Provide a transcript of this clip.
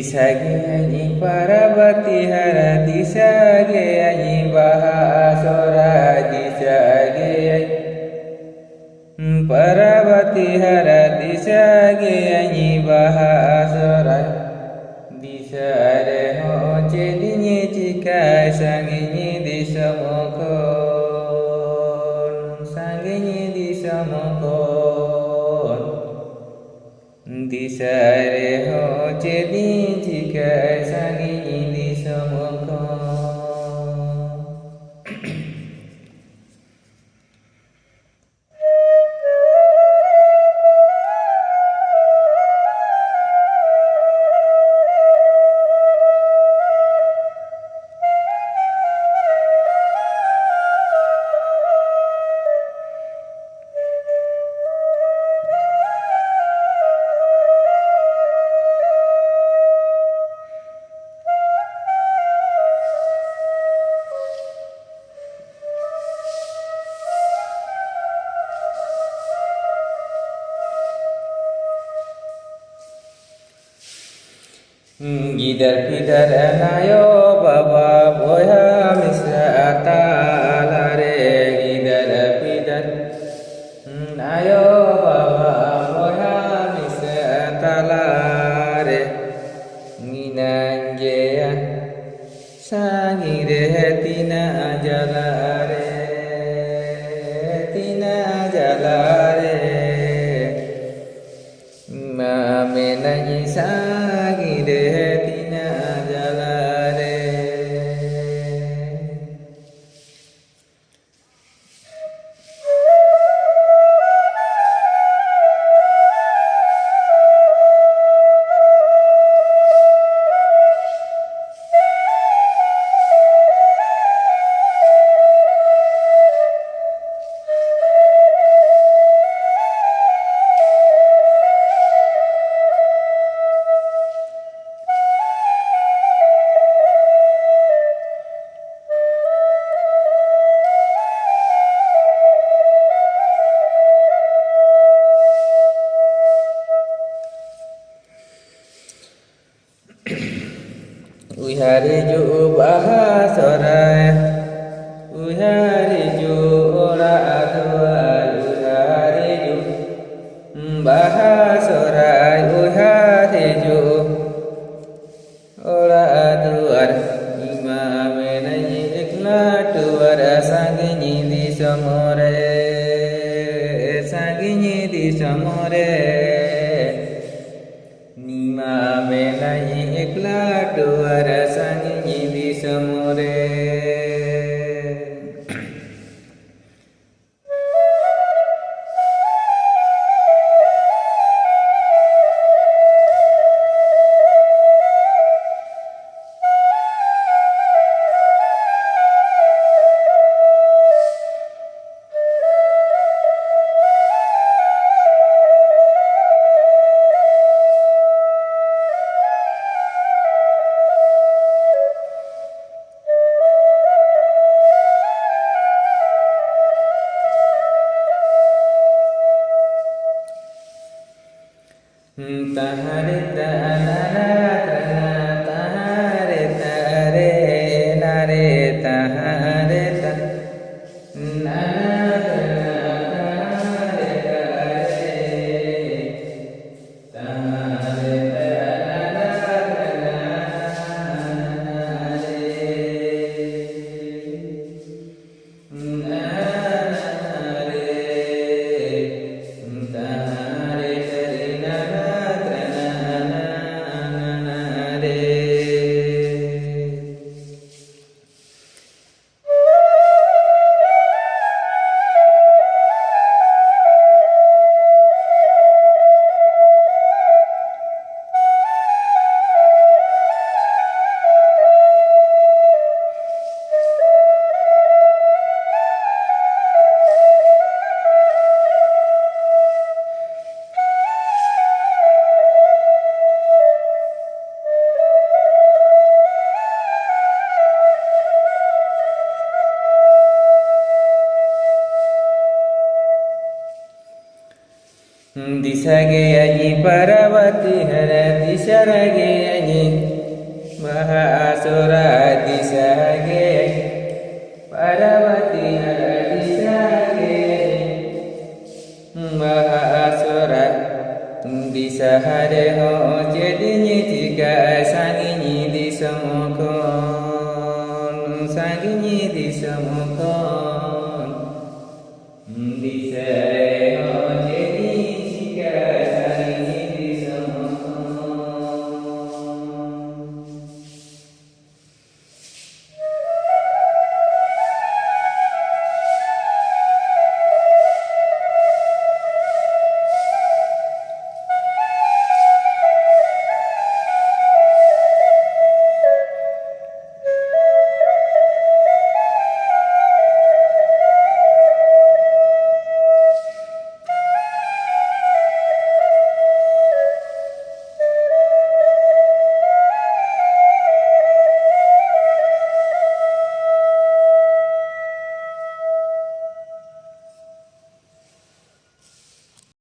Disage anjing parabati hara disage anjing bahasora disage anjing parabati hara disage anjing bahasora disare ho jadinya jika sanginya disamokon sanginya disamokon disare ho jadi jika sangi disamokon. Gidar pidar anayo baba boya misra atalare gidar pidar ayo baba boya misra atalare ninangeya sangire tina jalare mamenayi sagire tina jalare. Wihari ju bahasora wihari ju ora adual wihari ju bahasora wihari ju ora adual imamenayi ikla tuara sanginyi di samore nima menai ikla duara sangi di samore. Disageyanyi Parvati hara disarageyanyi Mahasura disageyanyi Parvati hara disageyanyi Mahasura disahadeho jadinya jika sanginyi disemukun sanginyi disemukun